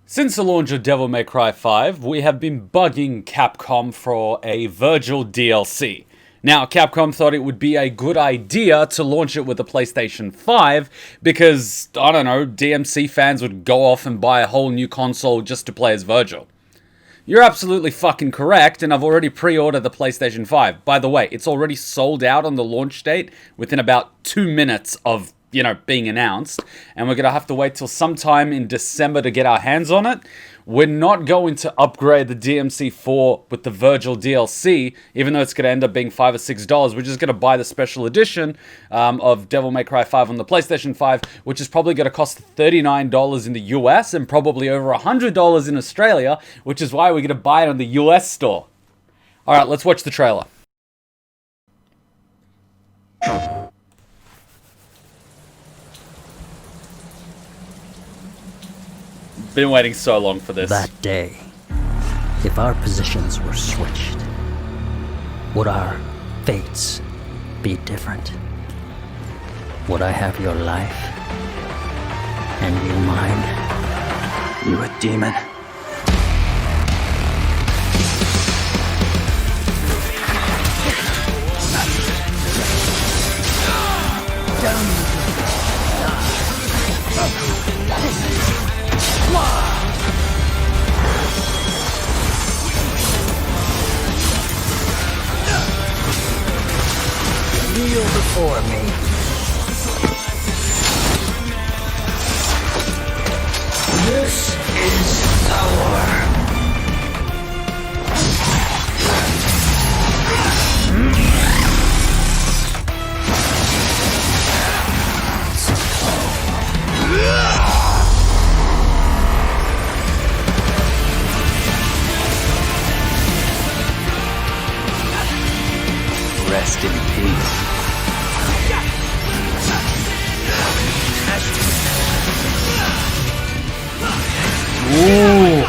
Since the launch of Devil May Cry 5, we have been bugging Capcom for a Vergil DLC. Now, Capcom thought it would be a good idea to launch it with the PlayStation 5 because, I don't know, DMC fans would go off and buy a whole new console just to play as Vergil. You're absolutely fucking correct, and I've already pre-ordered the PlayStation 5. By the way, it's already sold out on the launch date within about 2 minutes of being announced, and we're gonna have to wait till sometime in December to get our hands on it. We're not going to upgrade the DMC4 with the Vergil DLC, even though it's gonna end up being $5 or $6. We're just gonna buy the special edition of Devil May Cry 5 on the PlayStation 5, which is probably gonna cost $39 in the US and probably over $100 in Australia, which is why we're gonna buy it on the US store. All right, let's watch the trailer. Been waiting so long for this. That day, if our positions were switched, would our fates be different? Would I have your life and you mine? You a demon? Kneel before me. This is power. Rest in peace. Ooh.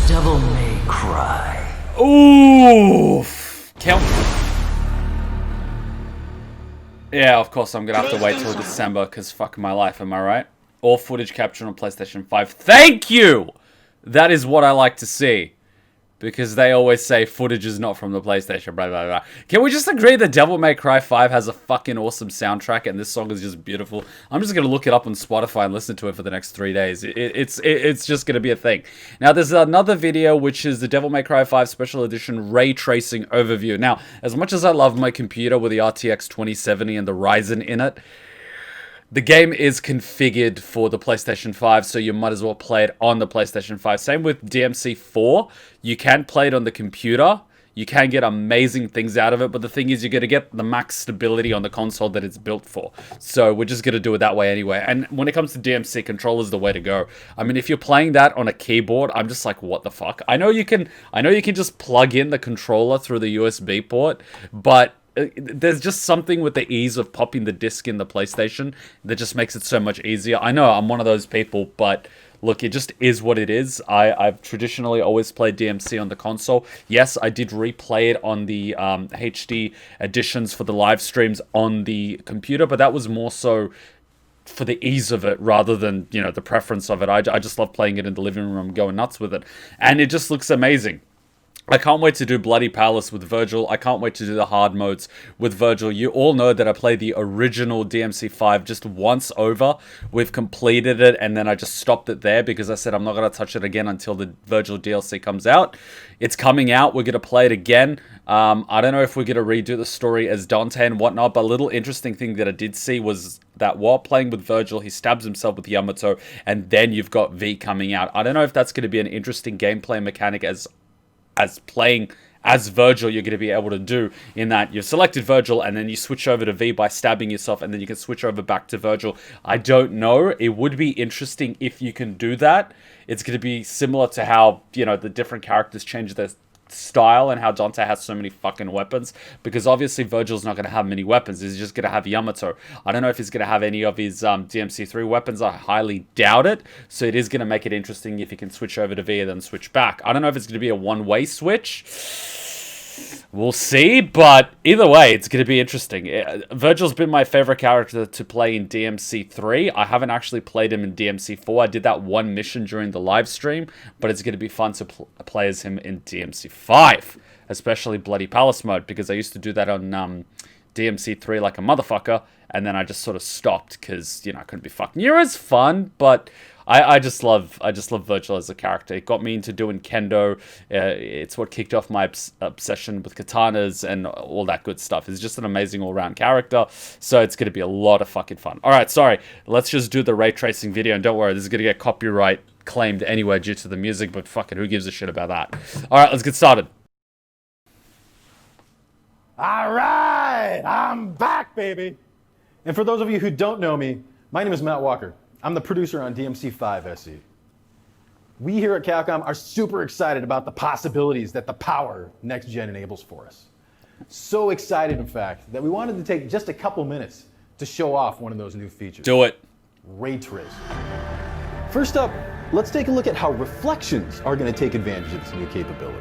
Devil May Cry. Oof. Count. Yeah, of course I'm gonna have to wait till December because fuck my life, am I right? All footage captured on PlayStation 5. Thank you! That is what I like to see. Because they always say footage is not from the PlayStation, blah, blah, blah. Can we just agree that Devil May Cry 5 has a fucking awesome soundtrack and this song is just beautiful? I'm just going to look it up on Spotify and listen to it for the next 3 days. It's just going to be a thing. Now, there's another video, which is the Devil May Cry 5 Special Edition Ray Tracing Overview. Now, as much as I love my computer with the RTX 2070 and the Ryzen in it, the game is configured for the PlayStation 5, so you might as well play it on the PlayStation 5. Same with DMC4. You can play it on the computer. You can get amazing things out of it, but the thing is you're going to get the max stability on the console that it's built for. So we're just going to do it that way anyway. And when it comes to DMC, controller's the way to go. I mean, if you're playing that on a keyboard, I'm just like, what the fuck? I know you can just plug in the controller through the USB port, but there's just something with the ease of popping the disc in the PlayStation that just makes it so much easier. I know I'm one of those people, but look, it just is what it is. I've traditionally always played DMC on the console. Yes, I did replay it on the HD editions for the live streams on the computer, but that was more so for the ease of it rather than, the preference of it. I just love playing it in the living room and going nuts with it. And it just looks amazing. I can't wait to do Bloody Palace with Vergil. I can't wait to do the hard modes with Vergil. You all know that I played the original DMC5 just once over. We've completed it, and then I just stopped it there because I said I'm not going to touch it again until the Vergil DLC comes out. It's coming out. We're going to play it again. I don't know if we're going to redo the story as Dante and whatnot, but a little interesting thing that I did see was that while playing with Vergil, he stabs himself with Yamato, and then you've got V coming out. I don't know if that's going to be an interesting gameplay mechanic as playing as Vergil you're going to be able to do, in that you've selected Vergil and then you switch over to V by stabbing yourself, and then you can switch over back to Vergil. I don't know. It would be interesting if you can do that. It's going to be similar to how, you know, the different characters change their style and how Dante has so many fucking weapons, because obviously Vergil's not going to have many weapons. He's just going to have Yamato. I don't know if he's going to have any of his DMC3 weapons. I highly doubt it. So it is going to make it interesting if he can switch over to V and then switch back. I don't know if it's going to be a one-way switch. We'll see, but either way, it's going to be interesting. Vergil's been my favorite character to play in DMC3. I haven't actually played him in DMC4. I did that one mission during the live stream, but it's going to be fun to play as him in DMC5, especially Bloody Palace mode, because I used to do that on DMC3 like a motherfucker, and then I just sort of stopped because, you know, I couldn't be fucked. Nero's fun, but I just love Vergil as a character. It got me into doing kendo. It's what kicked off my obsession with katanas and all that good stuff. He's just an amazing all-round character, so it's going to be a lot of fucking fun. All right, sorry. Let's just do the ray tracing video, and don't worry, this is going to get copyright claimed anyway due to the music, but fucking who gives a shit about that? All right, let's get started. All right, I'm back, baby. And for those of you who don't know me, my name is Matt Walker. I'm the producer on DMC5 SE. We here at Capcom are super excited about the possibilities that the power next gen enables for us. So excited, in fact, that we wanted to take just a couple minutes to show off one of those new features. Do it. Ray tracing. First up, let's take a look at how reflections are going to take advantage of this new capability.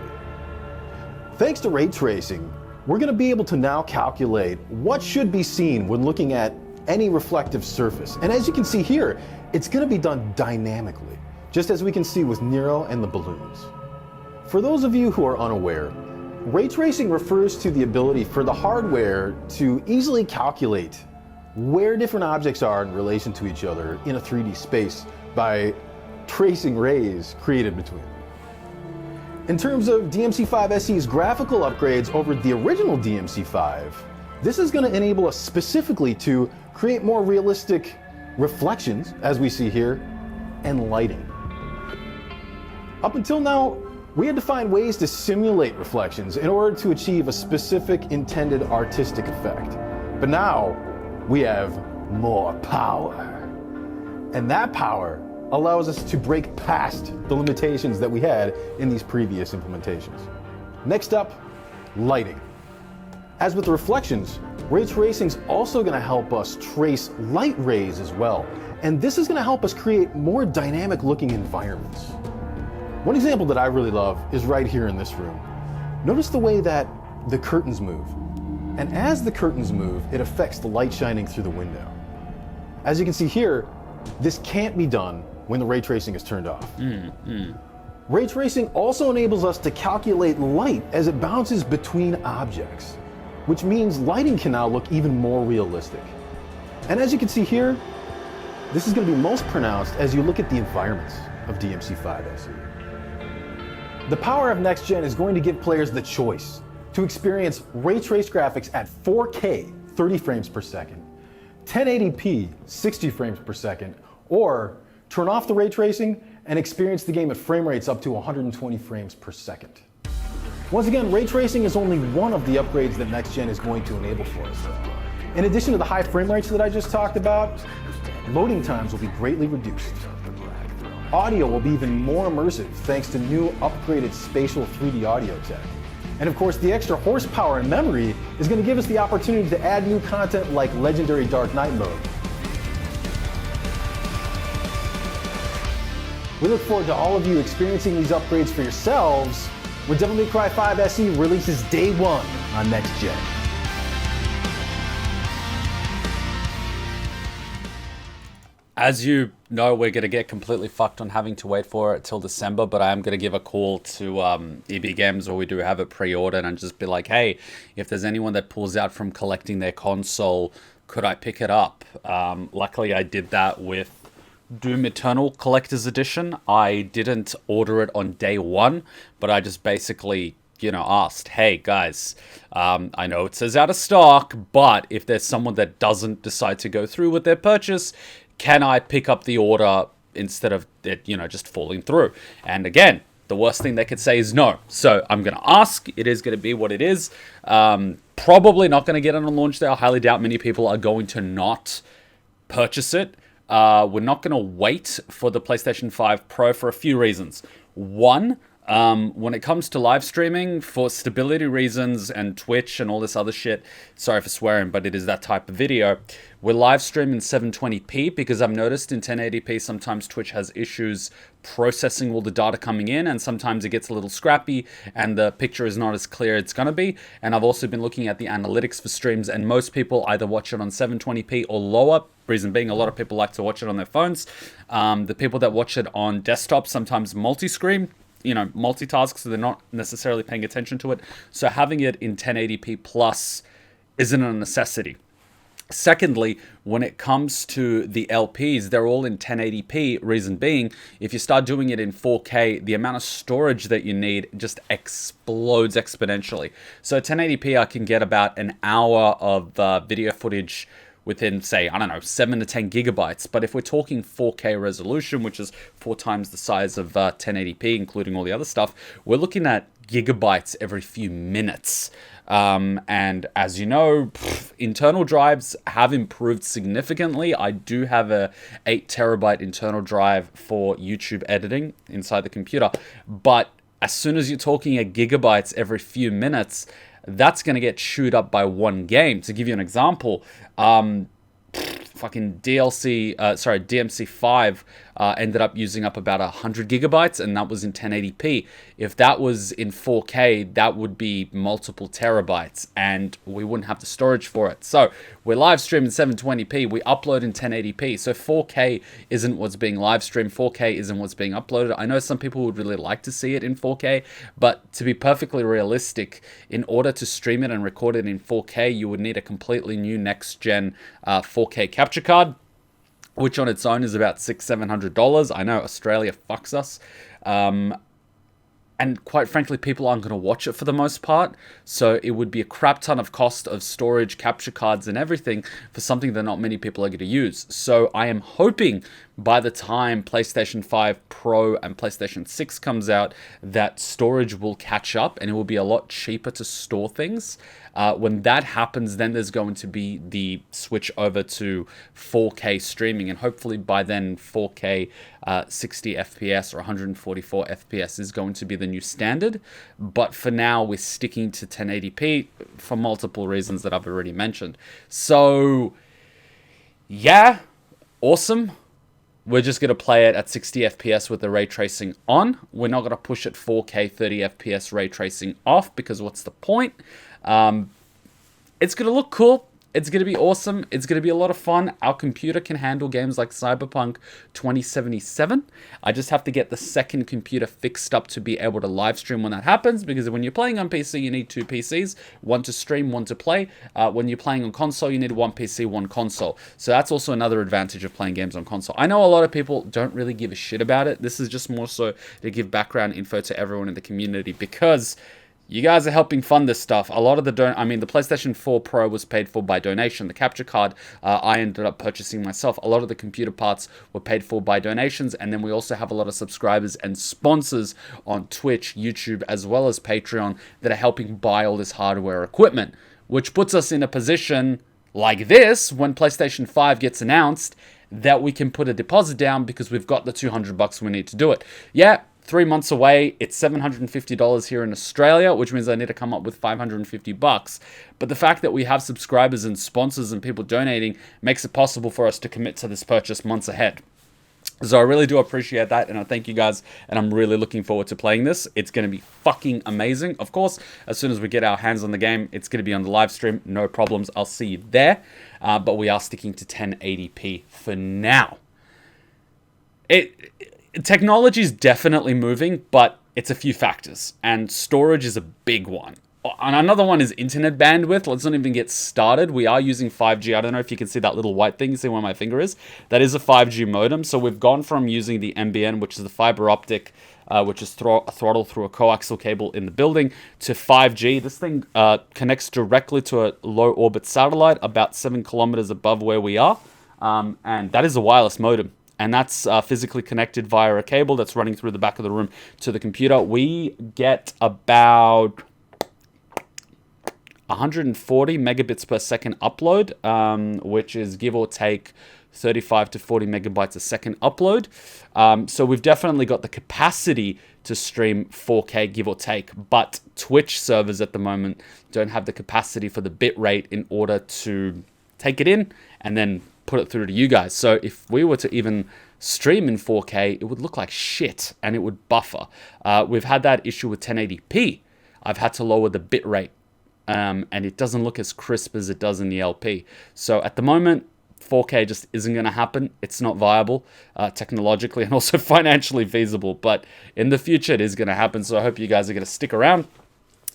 Thanks to ray tracing, we're going to be able to now calculate what should be seen when looking at any reflective surface. And as you can see here, it's going to be done dynamically, just as we can see with Nero and the balloons. For those of you who are unaware, ray tracing refers to the ability for the hardware to easily calculate where different objects are in relation to each other in a 3D space by tracing rays created between them. In terms of DMC5 SE's graphical upgrades over the original DMC5, this is going to enable us specifically to create more realistic reflections, as we see here, and lighting. Up until now, we had to find ways to simulate reflections in order to achieve a specific intended artistic effect. But now, we have more power. And that power allows us to break past the limitations that we had in these previous implementations. Next up, lighting. As with the reflections, ray tracing is also going to help us trace light rays as well. And this is going to help us create more dynamic looking environments. One example that I really love is right here in this room. Notice the way that the curtains move. And as the curtains move, it affects the light shining through the window. As you can see here, this can't be done when the ray tracing is turned off. Ray tracing also enables us to calculate light as it bounces between objects, which means lighting can now look even more realistic. And as you can see here, this is going to be most pronounced as you look at the environments of DMC5 SE. The power of Next Gen is going to give players the choice to experience ray trace graphics at 4K, 30 frames per second, 1080p, 60 frames per second, or turn off the ray tracing and experience the game at frame rates up to 120 frames per second. Once again, ray tracing is only one of the upgrades that Next Gen is going to enable for us. In addition to the high frame rates that I just talked about, loading times will be greatly reduced. Audio will be even more immersive thanks to new upgraded spatial 3D audio tech. And of course, the extra horsepower and memory is going to give us the opportunity to add new content like legendary Dark Knight mode. We look forward to all of you experiencing these upgrades for yourselves when Devil May Cry 5 SE releases day one on Next Gen. As you know, we're going to get completely fucked on having to wait for it till December, but I am going to give a call to EB Games, or we do have it pre-ordered, and just be like, hey, if there's anyone that pulls out from collecting their console, could I pick it up? Luckily, I did that with Doom Eternal Collector's Edition. I didn't order it on day one, but I just basically, you know, asked, hey guys, I know it says out of stock, but if there's someone that doesn't decide to go through with their purchase, can I pick up the order instead of it, you know, just falling through? And again, the worst thing they could say is no. So I'm going to ask. It is going to be what it is. Probably not going to get it on launch day. I highly doubt many people are going to not purchase it. We're not going to wait for the PlayStation 5 Pro for a few reasons. One, when it comes to live streaming, for stability reasons and Twitch and all this other shit, sorry for swearing, but it is that type of video, we're live streaming 720p because I've noticed in 1080p sometimes Twitch has issues processing all the data coming in, and sometimes it gets a little scrappy and the picture is not as clear as it's going to be. And I've also been looking at the analytics for streams, and most people either watch it on 720p or lower. Reason being, a lot of people like to watch it on their phones. The people that watch it on desktop sometimes multi-screen, multitask, so they're not necessarily paying attention to it. So having it in 1080p plus isn't a necessity. Secondly, when it comes to the LPs, they're all in 1080p. Reason being, if you start doing it in 4K, the amount of storage that you need just explodes exponentially. So 1080p, I can get about an hour of video footage within, say, 7 to 10 gigabytes. But if we're talking 4K resolution, which is 4 times the size of 1080p, including all the other stuff, we're looking at gigabytes every few minutes. And as you know, internal drives have improved significantly. I do have a 8 terabyte internal drive for YouTube editing inside the computer. But as soon as you're talking at gigabytes every few minutes, that's going to get chewed up by one game. To give you an example, fucking DMC5 ended up using up about 100 gigabytes, and that was in 1080p. If that was in 4K, that would be multiple terabytes, and we wouldn't have the storage for it. So we're live streaming 720p, we upload in 1080p. So 4K isn't what's being live streamed, 4K isn't what's being uploaded. I know some people would really like to see it in 4K, but to be perfectly realistic, in order to stream it and record it in 4K, you would need a completely new next-gen 4K capture card, which on its own is about $600-700. I know Australia fucks us. And quite frankly, people aren't going to watch it for the most part. So it would be a crap ton of cost of storage, capture cards, and everything for something that not many people are going to use. So I am hoping by the time PlayStation 5 Pro and PlayStation 6 comes out, that storage will catch up and it will be a lot cheaper to store things. When that happens, then there's going to be the switch over to 4K streaming, and hopefully by then 4K 60 FPS or 144 FPS is going to be the new standard. But for now, we're sticking to 1080p for multiple reasons that I've already mentioned. So yeah, awesome. We're just going to play it at 60 FPS with the ray tracing on. We're not going to push it 4K 30 FPS ray tracing off, because what's the point? It's going to look cool. It's going to be awesome. It's going to be a lot of fun. Our computer can handle games like Cyberpunk 2077. I just have to get the second computer fixed up to be able to live stream when that happens, because when you're playing on PC, you need 2 PCs, one to stream, one to play. When you're playing on console, you need 1 PC, 1 console. So that's also another advantage of playing games on console. I know a lot of people don't really give a shit about it. This is just more so to give background info to everyone in the community, because you guys are helping fund this stuff. A lot of the the PlayStation 4 Pro was paid for by donation. The capture card I ended up purchasing myself. A lot of the computer parts were paid for by donations, and then we also have a lot of subscribers and sponsors on Twitch, YouTube, as well as Patreon that are helping buy all this hardware equipment, which puts us in a position like this when PlayStation 5 gets announced, that we can put a deposit down because we've got the $200 we need to do it. Yeah, 3 months away, it's $750 here in Australia, which means I need to come up with $550. But the fact that we have subscribers and sponsors and people donating makes it possible for us to commit to this purchase months ahead. So I really do appreciate that, and I thank you guys, and I'm really looking forward to playing this. It's going to be fucking amazing. Of course, as soon as we get our hands on the game, it's going to be on the live stream. No problems. I'll see you there. But we are sticking to 1080p for now. Technology is definitely moving, but it's a few factors, and storage is a big one. And another one is internet bandwidth. Let's not even get started. We are using 5G. I don't know if you can see that little white thing. You see where my finger is? That is a 5G modem. So we've gone from using the NBN, which is the fiber optic, which is throttle through a coaxial cable in the building, to 5G. This thing connects directly to a low orbit satellite about 7 kilometers above where we are. And that is a wireless modem. and that's physically connected via a cable that's running through the back of the room to the computer. We get about 140 megabits per second upload, which is give or take 35 to 40 megabytes a second upload. So we've definitely got the capacity to stream 4K, give or take, but Twitch servers at the moment don't have the capacity for the bit rate in order to take it in and then put it through to you guys. So if we were to even stream in 4K, it would look like shit and it would buffer. We've had that issue with 1080p. I've had to lower the bit rate, and it doesn't look as crisp as it does in the LP. So at the moment, 4K just isn't going to happen. It's not viable technologically and also financially feasible, but in the future it is going to happen. So I hope you guys are going to stick around.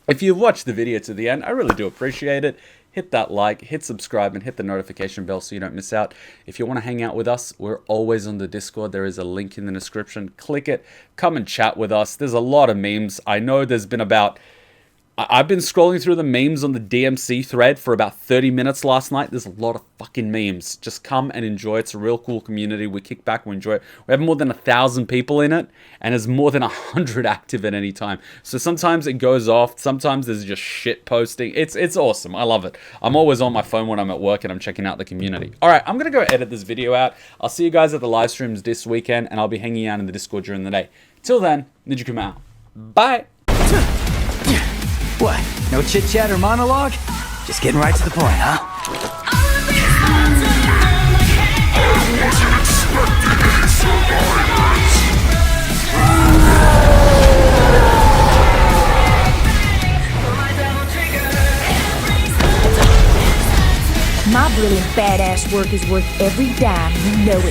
If you've watched the video to the end, I really do appreciate it. Hit that like, hit subscribe, and hit the notification bell so you don't miss out. If you want to hang out with us, we're always on the Discord. There is a link in the description. Click it. Come and chat with us. There's a lot of memes. I know there's been about... I've been scrolling through the memes on the DMC thread for about 30 minutes last night. There's a lot of fucking memes. Just come and enjoy. It's a real cool community. We kick back, we enjoy it. We have more than 1,000 people in it, and there's more than 100 active at any time. So sometimes it goes off. Sometimes there's just shit posting. It's awesome. I love it. I'm always on my phone when I'm at work and I'm checking out the community. All right, I'm going to go edit this video out. I'll see you guys at the live streams this weekend, and I'll be hanging out in the Discord during the day. Till then, Ninja Kuma out. Bye. What? No chit-chat or monologue? Just getting right to the point, huh? My brilliant badass work is worth every dime, you know it.